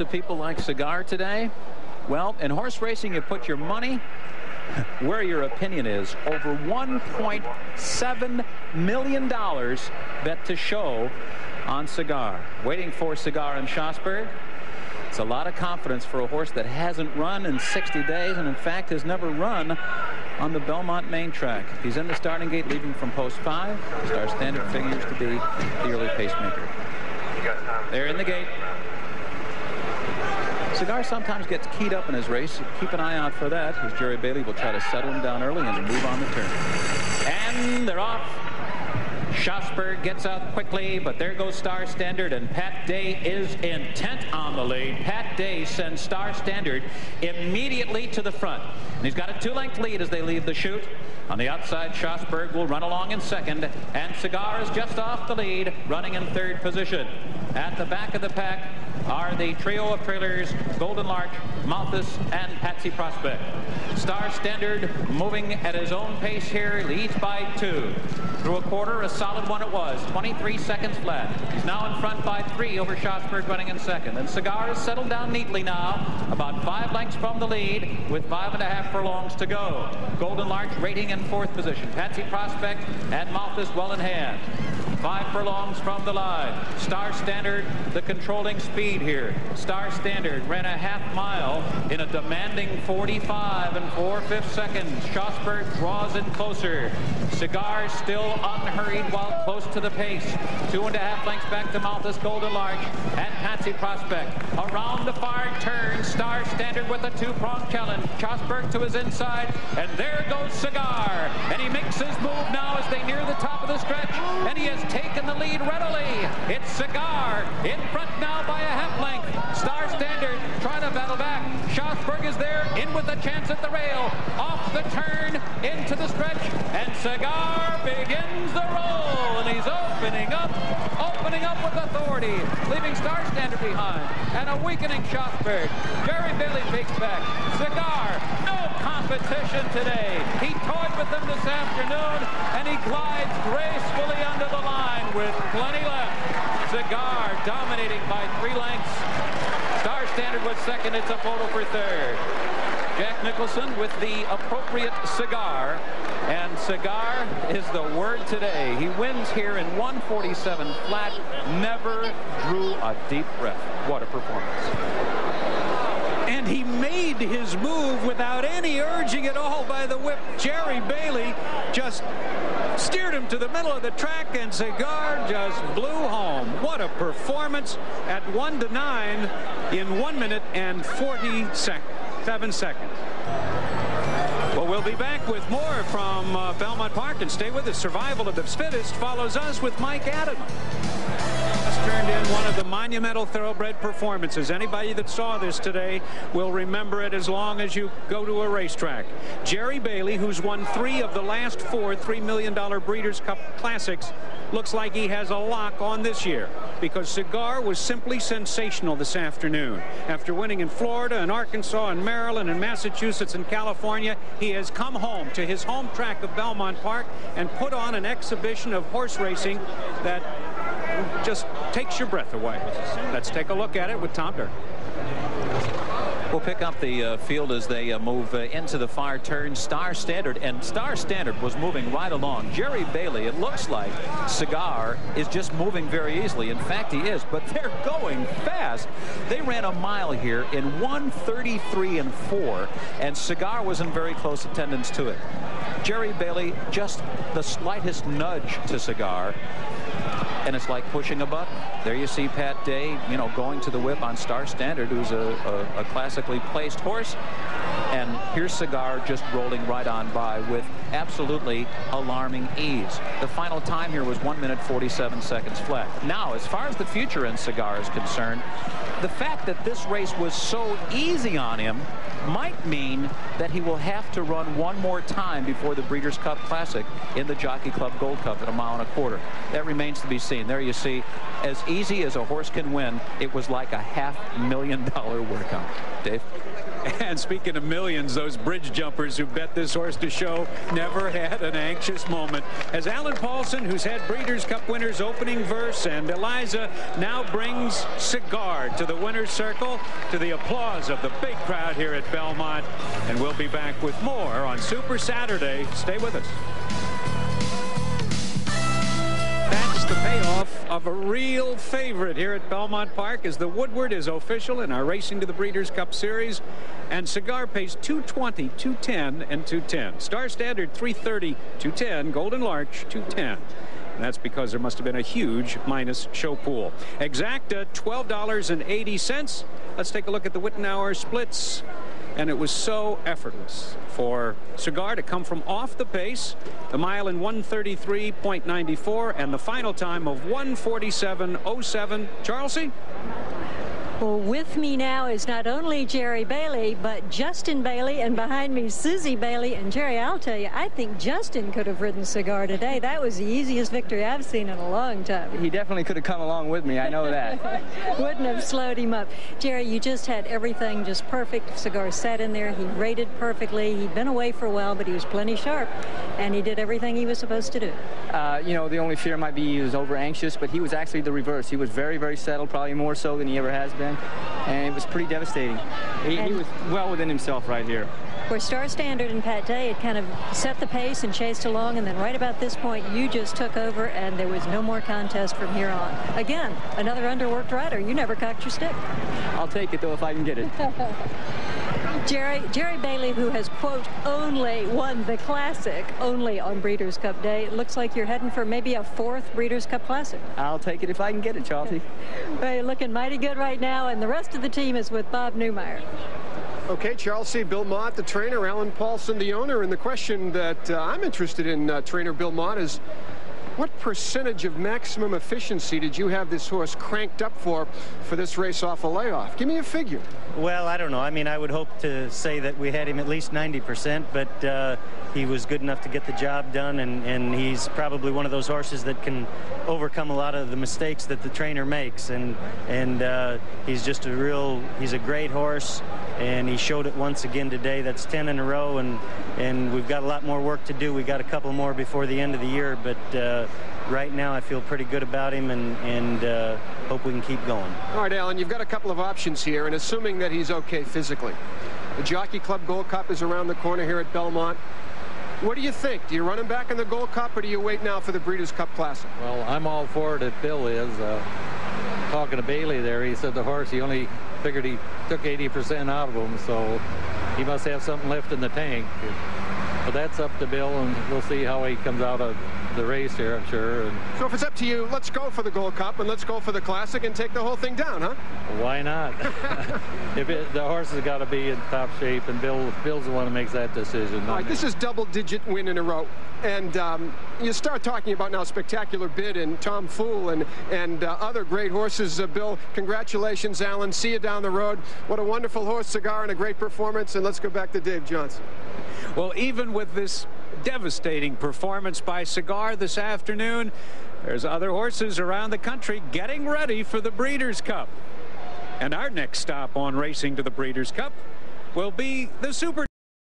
to people like Cigar today? Well, in horse racing, you put your money where your opinion is. Over $1.7 million bet to show on Cigar. Waiting for Cigar in Schosberg. It's a lot of confidence for a horse that hasn't run in 60 days and in fact has never run on the Belmont main track. He's in the starting gate, leaving from post 5. Star Standard figures to be the early pacemaker. They're in the gate. Cigar sometimes gets keyed up in his race. Keep an eye out for that, as Jerry Bailey will try to settle him down early and move on the turn. And they're off. Schosberg gets out quickly, but there goes Star Standard, and Pat Day is intent on the lead. Pat Day sends Star Standard immediately to the front. And he's got a 2-length lead as they leave the chute. On the outside, Schosberg will run along in second, and Cigar is just off the lead, running in third position. At the back of the pack are the trio of trailers, Golden Larch, Malthus, and Patsy Prospect. Star Standard moving at his own pace here, leads by 2. Through a quarter, a solid one it was, 23 seconds flat. He's now in front by 3 over Schosberg, running in second. And Cigar has settled down neatly now, about 5 lengths from the lead, with 5.5 furlongs to go. Golden Larch rating in 4th position. Patsy Prospect and Malthus well in hand. 5 furlongs from the line. Star Standard, the controlling speed here. Star Standard ran a half mile in a demanding 45 4/5 seconds. Schosberg draws in closer. Cigar still unhurried while close to the pace. 2.5 lengths back to Malthus, Golden Larch, and Patsy Prospect. Around the far turn, Star Standard with a 2-prong challenge. Schosberg to his inside, and there goes Cigar. And he makes his move now as they near the top of the stretch, and he has taken the lead readily. It's Cigar in front now by a half length. Star Standard trying to battle back. Schosberg is there, in with a chance at the rail. Off the turn, into the stretch, and Cigar begins the roll, and he's opening up with authority, leaving Star Standard behind, and a weakening Schosberg. Jerry Bailey takes back. Cigar, no competition today. He toyed with them this afternoon, and he glides gracefully under the line with plenty left. Cigar dominating by 3 lengths. Star Standard was second. It's a photo for third. Jack Nicholson with the appropriate cigar, and Cigar is the word today. He wins here in 147 flat, never drew a deep breath. What a performance. And he made his move without any urging at all by the whip. Jerry Bailey just steered him to the middle of the track, and Cigar just blew home. What a performance at 1-9 in 1 minute and 7 seconds. Well, we'll be back with more from Belmont Park, and stay with us. Survival of the Fittest follows us with Mike Ademan. Turned in one of the monumental thoroughbred performances. Anybody that saw this today will remember it as long as you go to a racetrack. Jerry Bailey, who's won 3 of the last 4 $3 million Breeders' Cup Classics, looks like he has a lock on this year, because Cigar was simply sensational this afternoon. After winning in Florida and Arkansas and Maryland and Massachusetts and California, he has come home to his home track of Belmont Park and put on an exhibition of horse racing that just takes your breath away. Let's take a look at it with Tom Durkin. We'll pick up the field as they move into the far turn. Star Standard, and Star Standard was moving right along. Jerry Bailey, it looks like Cigar is just moving very easily. In fact, he is, but they're going fast. They ran a mile here in 1:33 4, and Cigar was in very close attendance to it. Jerry Bailey, just the slightest nudge to Cigar, and it's like pushing a button. There you see Pat Day, you know, going to the whip on Star Standard, who's a classically placed horse. And here's Cigar just rolling right on by with absolutely alarming ease. The final time here was 1 minute 47 seconds flat. Now, as far as the future in Cigar is concerned, the fact that this race was so easy on him might mean that he will have to run one more time before the Breeders' Cup Classic in the Jockey Club Gold Cup at 1.25 miles. That remains to be seen. There you see, as easy as a horse can win, it was like a $500,000 workout. Dave? And speaking of millions, those bridge jumpers who bet this horse to show never had an anxious moment. As Alan Paulson, who's had Breeders' Cup winners opening verse, and Eliza now brings Cigar to the the winner's circle to the applause of the big crowd here at Belmont. And we'll be back with more on Super Saturday. Stay with us. That's the payoff of a real favorite here at Belmont Park, as the Woodward is official in our Racing to the Breeders' Cup Series. And Cigar pays $220, $210, and $210. Star Standard $330, $210. Golden Larch $210. And that's because there must have been a huge minus show pool. Exacta $12.80. Let's take a look at the Wittenauer splits. And it was so effortless for Cigar to come from off the pace, the mile in 1:33.94, and the final time of 1:47.07. Charlesy? Well, with me now is not only Jerry Bailey, but Justin Bailey, and behind me, Susie Bailey. And Jerry, I'll tell you, I think Justin could have ridden Cigar today. That was the easiest victory I've seen in a long time. He definitely could have come along with me. I know that. Wouldn't have slowed him up. Jerry, you just had everything just perfect. Cigar sat in there. He rated perfectly. He'd been away for a while, but he was plenty sharp, and he did everything he was supposed to do. You know, the only fear might be he was over anxious, but he was actually the reverse. He was very, very settled, probably more so than he ever has been. And it was pretty devastating. He was well within himself right here. Where Star Standard and Pat Day had kind of set the pace and chased along, and then right about this point, you just took over, and there was no more contest from here on. Again, another underworked rider. You never cocked your stick. I'll take it, though, if I can get it. Jerry Bailey, who has, quote, only won the Classic, only on Breeders' Cup Day. It looks like you're heading for maybe a 4th Breeders' Cup Classic. I'll take it if I can get it, Chelsea. Well, you're looking mighty good right now, and the rest of the team is with Bob Newmeyer. Okay, Chelsea, BILLMOTT, the trainer, Alan Paulson, the owner. And the question that I'm interested in, trainer BILLMOTT, is what percentage of maximum efficiency did you have this horse cranked up for this race off a layoff? Give me a figure. Well, I don't know. I mean, I would hope to say that we had him at least 90%, but he was good enough to get the job done, and he's probably one of those horses that can overcome a lot of the mistakes that the trainer makes, and he's just he's a great horse, and he showed it once again today. That's 10 in a row, and we've got a lot more work to do. We got a couple more before the end of the year, but right now I feel pretty good about him, and hope we can keep going. All right, Alan, you've got a couple of options here, and assuming that he's okay physically. The Jockey Club Gold Cup is around the corner here at Belmont. What do you think? Do you run him back in the Gold Cup, or do you wait now for the Breeders' Cup Classic? Well, I'm all for it if Bill is. Talking to Bailey there, he said the horse, he only figured he took 80% out of him, so he must have something left in the tank. But that's up to Bill, and we'll see how he comes out of the race here, I'm sure. And so if it's up to you, let's go for the Gold Cup, and let's go for the Classic and take the whole thing down, huh? Why not? The horse has got to be in top shape, and Bill's the one who makes that decision. All right, this is double-digit win in a row. And you start talking about now Spectacular Bid and Tom Fool and other great horses. Bill, congratulations, Alan. See you down the road. What a wonderful horse, Cigar, and a great performance. And let's go back to Dave Johnson. Well, even with this devastating performance by Cigar this afternoon, there's other horses around the country getting ready for the Breeders' Cup. And our next stop on Racing to the Breeders' Cup will be the Super